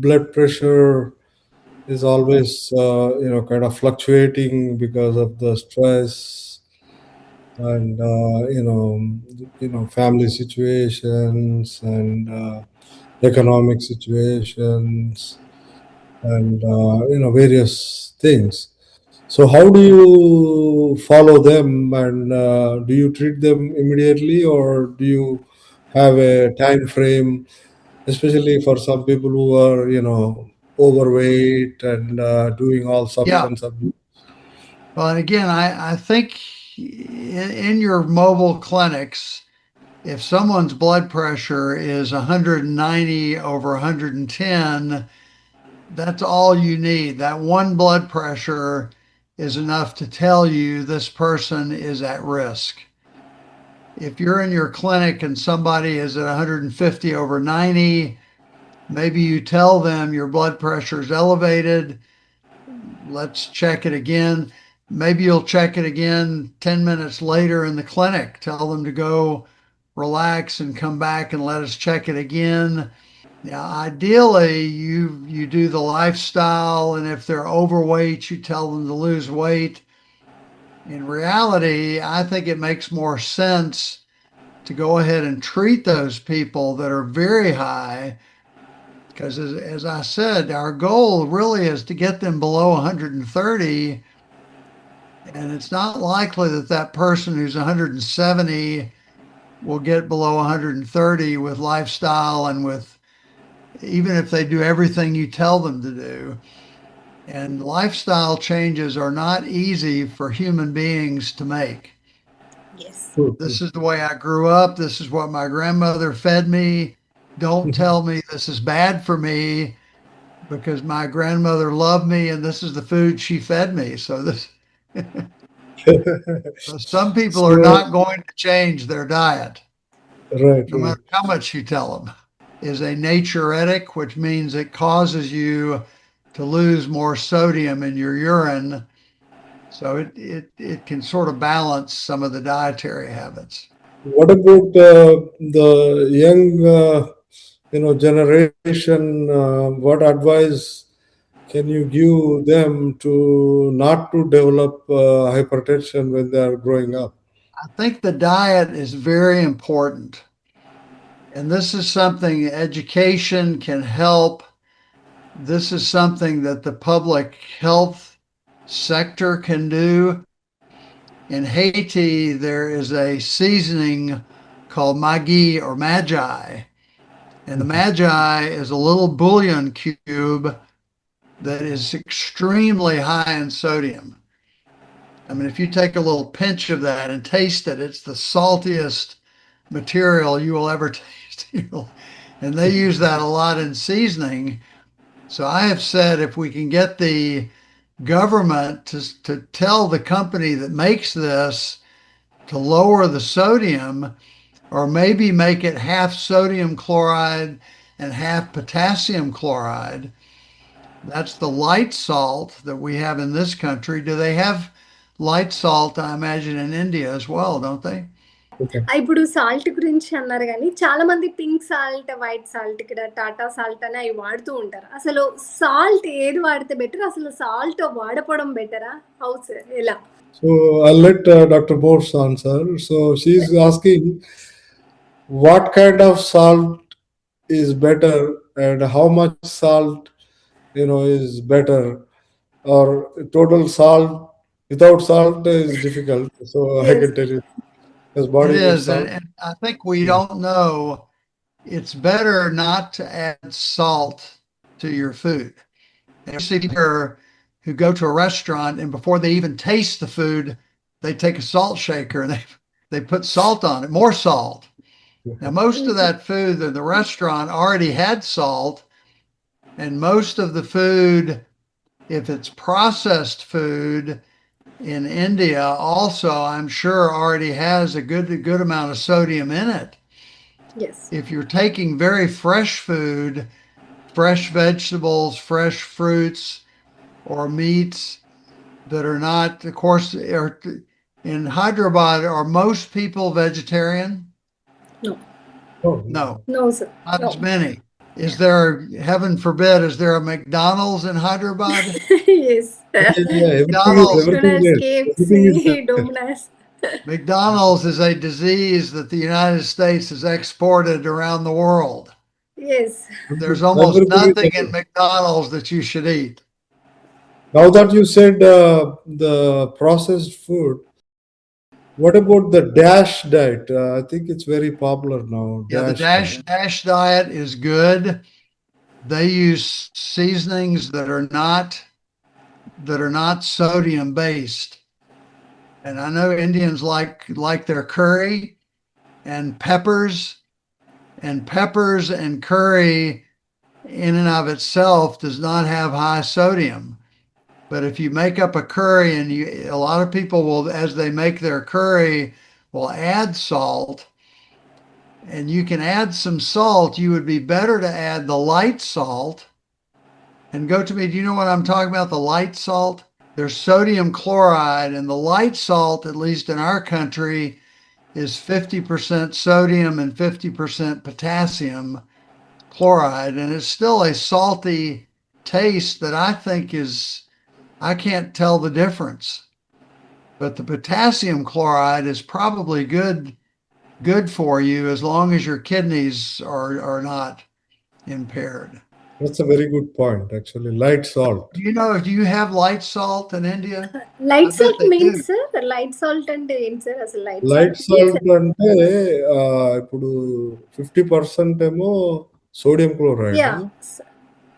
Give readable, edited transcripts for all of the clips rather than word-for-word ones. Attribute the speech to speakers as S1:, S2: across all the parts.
S1: blood pressure is always kind of fluctuating because of the stress and family situations and economic situations and various things. So how do you follow them, and do you treat them immediately, or do you have a time frame, especially for some people who are overweight and doing all
S2: Yeah.
S1: substance abuse?
S2: Well, and again, I think in your mobile clinics, if someone's blood pressure is 190 over 110, that's all you need. That one blood pressure is enough to tell you this person is at risk. If you're in your clinic and somebody is at 150 over 90, maybe you tell them your blood pressure is elevated. Let's check it again. Maybe you'll check it again 10 minutes later in the clinic. Tell them to go relax and come back and let us check it again. Now, ideally, you do the lifestyle, and if they're overweight, you tell them to lose weight. In reality, I think it makes more sense to go ahead and treat those people that are very high, because as I said, our goal really is to get them below 130, and it's not likely that that person who's 170 will get below 130 with lifestyle and with even if they do everything you tell them to do. And lifestyle changes are not easy for human beings to make.
S3: Yes.
S1: True, true.
S2: This is the way I grew up. This is what my grandmother fed me. Don't tell me this is bad for me because my grandmother loved me and this is the food she fed me. So this some people are
S1: So,
S2: not going to change their diet,
S1: right,
S2: no
S1: right.
S2: matter how much you tell them. Is a natriuretic, which means it causes you to lose more sodium in your urine. So it can sort of balance some of the dietary habits.
S1: What about the young, generation? What advice can you give them to not to develop hypertension when they are growing up?
S2: I think the diet is very important. And this is something education can help. This is something that the public health sector can do. In Haiti, there is a seasoning called magi or magi. And the
S1: Mhm.
S2: magi is a little bouillon cube that is extremely high in sodium. I mean, if you take a little pinch of that and taste it, it's the saltiest material you will ever taste. And they use that a lot in seasoning. So I have said if we can get the government to tell the company that makes this to lower the sodium, or maybe make it half sodium chloride and half potassium chloride. That's the light salt that we have in this country. Do they have light salt, I imagine, in India as well, don't they?
S1: Okay.
S3: ఇప్పుడు salt గురించి అన్నారు కానీ చాలా మంది pink salt white salt ఇక్కడ Tata salt అని అవి వాడుతూ ఉంటారు. అసలు సాల్ట్ ఏది వాడితే బెటర్, అసలు సాల్ట్ వాడపోవడం బెటరా, హౌస్ ఎలా?
S1: So I'll let Dr. Morse answer. So she's asking what kind of salt is better and how much salt is better, or total salt without salt is difficult. So I
S3: Yes.
S1: can tell you because
S2: It
S1: body needs
S2: is.
S1: salt.
S2: And I think we
S1: Yeah.
S2: don't know. It's better not to add salt to your food. And you see people who go to a restaurant and before they even taste the food, they take a salt shaker and they put salt on it, more salt. Now, most of that food in the restaurant already had salt, and most of the food, if it's processed food in India, also I'm sure already has a good amount of sodium in it.
S3: Yes.
S2: If you're taking very fresh food, fresh vegetables, fresh fruits, or meats that are not, of course, in Hyderabad, are most people vegetarian?
S3: No.
S1: Oh,
S2: No,
S3: No, sir.
S2: not
S3: No.
S2: as many. Is there, heaven forbid, is there a McDonald's in Hyderabad?
S3: Yes.
S1: Yeah,
S2: McDonald's,
S1: everything
S3: McDonald's,
S1: is everything is
S3: KFC,
S1: there.
S3: Domino's.
S2: McDonald's is a disease that the United States has exported around the world.
S3: Yes.
S2: There's almost
S1: Everything is
S2: nothing in
S1: there.
S2: McDonald's that you should eat.
S1: Now that you said the processed food, what about the DASH diet? I think it's very popular now.
S2: Yeah, the
S1: DASH diet.
S2: Dash diet is good. They use seasonings that are not sodium based. And I know Indians like their curry and peppers and curry in and of itself does not have high sodium. But if you make up a curry and a lot of people will, as they make their curry, will add salt, and you can add some salt. You would be better to add the light salt. And go to me, do you know what I'm talking about? The light salt? There's sodium chloride, and the light salt, at least in our country, is 50% sodium and 50% potassium chloride. And it's still a salty taste that I think I can't tell the difference. But the potassium chloride is probably good for you as long as your kidneys are not impaired.
S1: That's a very good point, actually. Light salt.
S2: Do you have light salt in India? I
S3: Light
S2: bet
S3: salt
S2: they
S3: means
S2: do.
S3: sir, light salt అంటే ఏంటి sir అసలు light
S1: light
S3: salt means
S1: salt అంటే ఇప్పుడు 50% ఏమో sodium chloride,
S3: yeah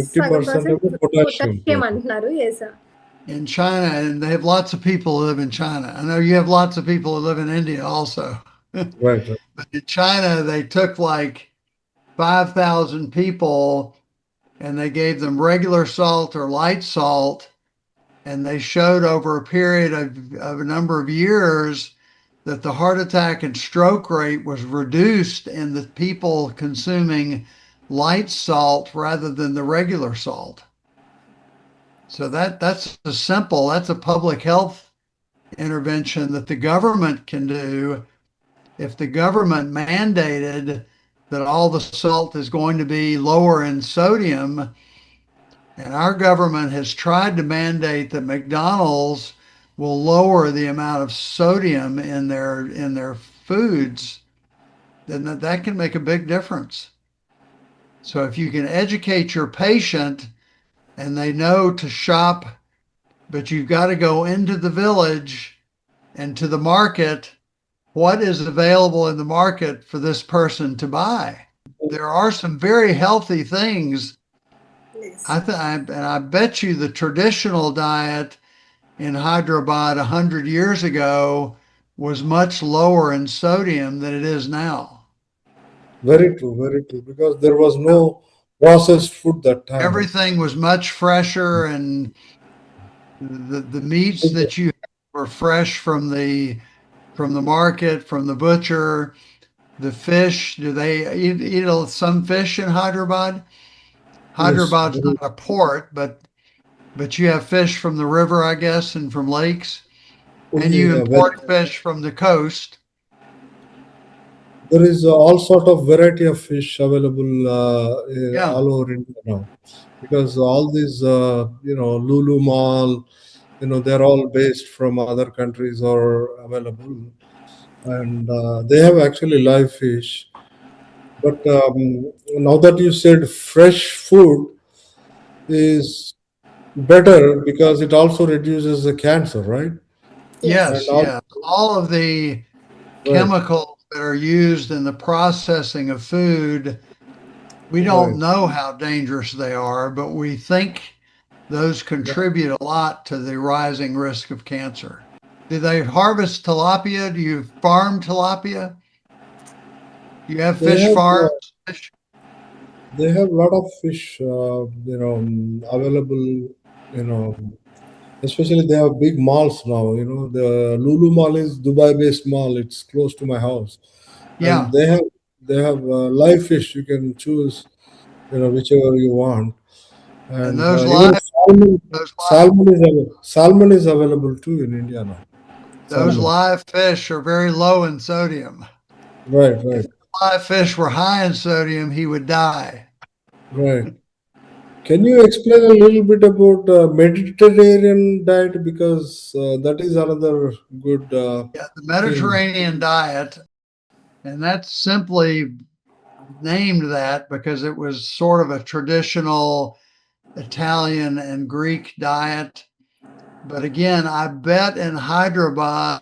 S1: 50%
S3: సగం
S1: ఏమో potassium
S3: potassium
S1: chloride.
S3: అంటున్నారు yes sir
S2: In China, and they have lots of people who live in China. I know you have lots of people who live in India also.
S1: Right, right.
S2: But in China, they took like 5,000 people and they gave them regular salt or light salt. And they showed over a period of a number of years that the heart attack and stroke rate was reduced in the people consuming light salt rather than the regular salt. So that's a public health intervention that the government can do if the government mandated that all the salt is going to be lower in sodium. And our government has tried to mandate that McDonald's will lower the amount of sodium in their foods, then that can make a big difference. So if you can educate your patient and they know to shop, but you've got to go into the village and to the market, what is available in the market for this person to buy? There are some very healthy things.
S3: yes.
S2: And I bet you the traditional diet in Hyderabad 100 years ago was much lower in sodium than it is now.
S1: Very true. Because there was no processed food that time.
S2: Everything was much fresher, and the meats that you had were fresh from the market, from the butcher. The fish, do they eat some fish in Hyderabad?
S1: Yes,
S2: Hyderabad's not a port, but you have fish from the river, I guess, and from lakes, and you
S1: yeah,
S2: import fish from the coast.
S1: there is all sort of variety of fish available
S2: Yeah,
S1: all over India now. Because all these, Lulu Mall, they're all based from other countries or available. And they have actually live fish. But now that you said fresh food is better because it also reduces the cancer, right? And
S2: yes,
S3: Yes.
S1: also,
S2: yeah. All of the
S1: right,
S2: chemicals that are used in the processing of food, we don't
S1: right.
S2: know how dangerous they are, but we think those contribute a lot to the rising risk of cancer. Do they harvest tilapia? Do you farm tilapia? Do you have
S1: They
S2: fish
S1: have
S2: farms? Fish?
S1: they have a lot of fish, available. You know, especially they have big malls now. The Lulu Mall is Dubai-based mall. It's close to my house, and
S2: Yeah,
S1: they have live fish. You can choose, whichever you want,
S2: and
S1: and even
S2: those live
S1: salmon is available too in India now.
S2: those
S1: Salmon,
S2: live fish are very low in sodium.
S1: right,
S2: If
S1: right.
S2: the live fish were high in sodium, he would die.
S1: Right. Can you explain a little bit about Mediterranean diet, because that is another good
S2: Yeah, the
S1: thing.
S2: Mediterranean diet, and that's simply named that because it was sort of a traditional Italian and Greek diet. But again, I bet in Hyderabad,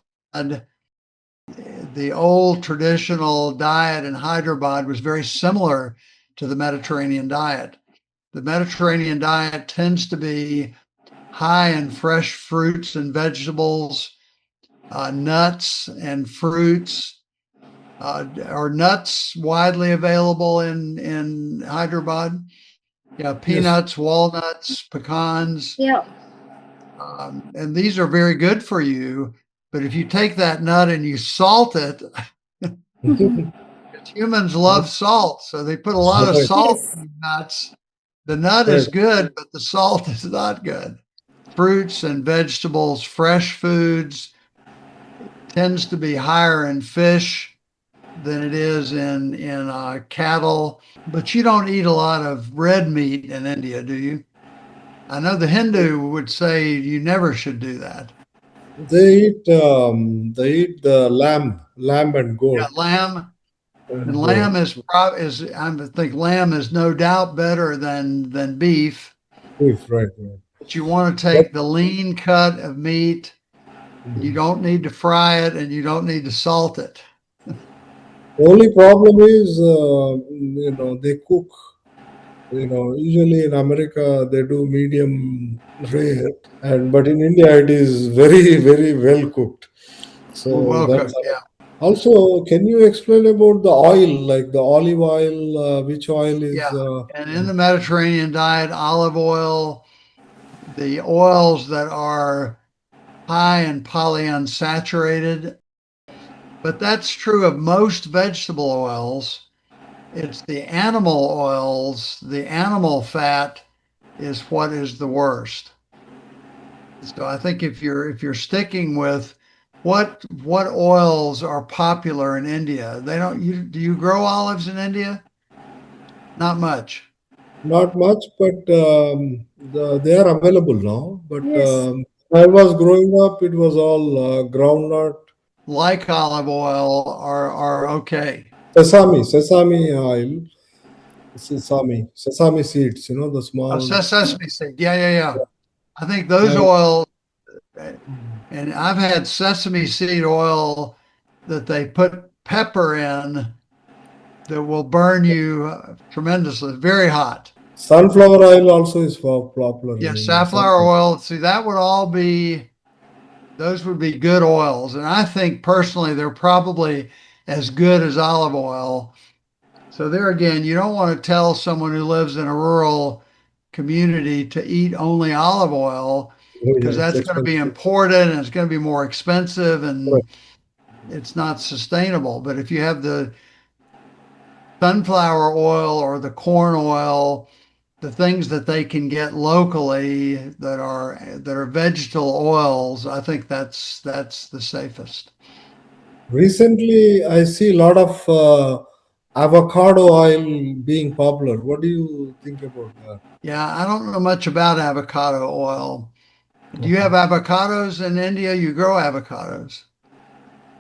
S2: the old traditional diet in Hyderabad was very similar to the Mediterranean diet. The Mediterranean diet tends to be high in fresh fruits and vegetables, nuts and fruits. Are nuts widely available in Hyderabad? Yeah,
S1: Yes.
S2: peanuts, walnuts, pecans,
S3: Yeah.
S2: and these are very good for you. But if you take that nut and you salt it, humans love salt, so they put a lot of
S1: Right.
S2: salt
S3: Yes.
S2: in nuts. The nut
S1: Right.
S2: is good, but the salt is not good. Fruits and vegetables, fresh foods tends to be higher in fish than it is in cattle. But you don't eat a lot of red meat in India, do you? I know the Hindu would say you never should do that.
S1: They eat the lamb and
S2: Yeah,
S1: goat
S2: lamb and
S1: and
S2: lamb is I think lamb is no doubt better than beef.
S1: beef. Right. Right.
S2: But you want to
S1: But
S2: take the lean cut of meat. You
S1: mm,
S2: don't need to fry it and you don't need to salt it.
S1: the only problem is, they cook. Usually in America they do medium rare, and but in India it is very very well cooked. So
S2: Well
S1: that's
S2: cooked, yeah.
S1: also. Can you explain about the oil, like the olive oil? Which oil is?
S2: Yeah. And in the Mediterranean diet, olive oil, the oils that are high in polyunsaturated, but that's true of most vegetable oils. It's the animal oils, the animal fat is what is the worst. So I think if you're sticking with what oils are popular in India, they don't you do you grow olives in India? Not much.
S1: Not much, but they are available now. But
S3: Yes.
S1: when I was growing up, it was all groundnut,
S2: Like olive oil are okay.
S1: sesame oil, sesame seeds. The
S2: Oh,
S1: small.
S2: sesame seed. Yeah, yeah, yeah. I think those
S1: And,
S2: oils, and I've had sesame seed oil that they put pepper in that will burn you tremendously, very hot.
S1: sunflower oil also is popular
S2: Yeah,
S1: in India.
S2: safflower oil. See, that would all be, those would be good oils. And I think personally, they're probably as good as olive oil. So, there again, you don't want to tell someone who lives in a rural community to eat only olive oil
S1: Oh, yeah,
S2: because
S1: it's
S2: that's going to be
S1: expensive.
S2: imported and it's going to be more expensive
S1: Correct.
S2: and it's not sustainable. But if you have the sunflower oil or the corn oil, the things that they can get locally that are vegetable oils, I think that's the safest.
S1: Recently, I see a lot of avocado oil being popular. What do you think about that?
S2: Yeah, I don't know much about avocado oil. Do you have
S1: Okay.
S2: avocados in India? You grow avocados.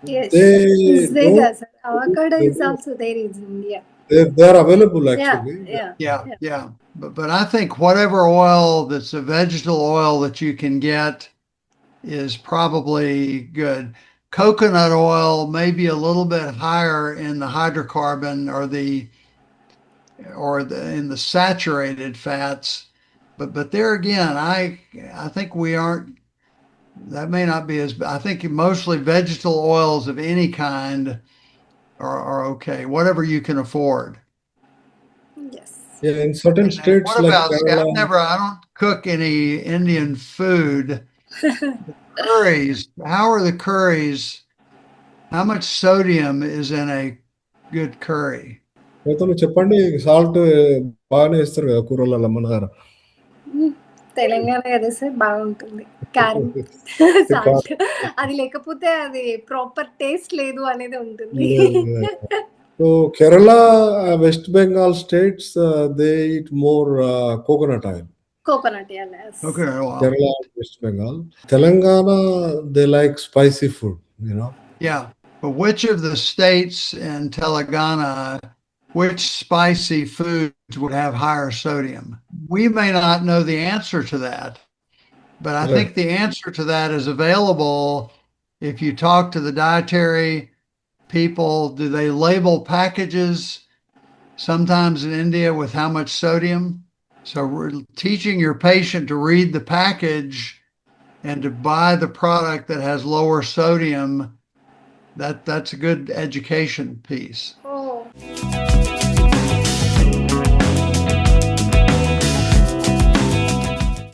S3: Yes.
S1: They
S3: Is there,
S1: don't.
S3: sir? Avocado
S1: They
S3: is
S1: do.
S3: also there in India.
S1: They are available
S3: Yeah.
S1: actually.
S3: Yeah.
S2: Yeah,
S3: Yeah.
S2: yeah. But I think whatever oil that's a vegetable oil that you can get is probably good. Coconut oil may be a little bit higher in the hydrocarbon or in the saturated fats, but there again, I think we aren't. That may not be as. I think mostly vegetable oils of any kind are okay, whatever you can afford.
S3: Yes.
S1: Yeah, in certain
S2: And
S1: states
S2: what
S1: like
S2: about? See,
S1: Kerala,
S2: I don't cook any Indian food. Curries. How are the curries? How much sodium is in a good curry?
S1: మొత్తం చెప్పండి. Salt బాగానే వేస్తారు కదా కూరలలో మన దగ్గర.
S3: హ్మ్. తెలంగాణ కదా సార్ బాగుంటుంది. కారం, సాల్ట్
S1: కారం
S3: అది లేకపోతే అది ప్రాపర్ టేస్ట్ లేదు అనేది ఉంటుంది.
S1: లేదు. So Kerala, West Bengal states, they eat more coconut oil.
S3: Coconut, yes.
S2: Okay, well,
S1: Kerala, West Bengal. Telangana, they like spicy food, you know.
S2: yeah. But which of the states in Telangana, which spicy foods would have higher sodium? We may not know the answer to that, but I think
S1: Right.
S2: the answer to that is available if you talk to the dietary people. Do they label packages sometimes in India with how much sodium? So we're teaching your patient to read the package and to buy the product that has lower sodium. That's a good education piece.
S3: Oh.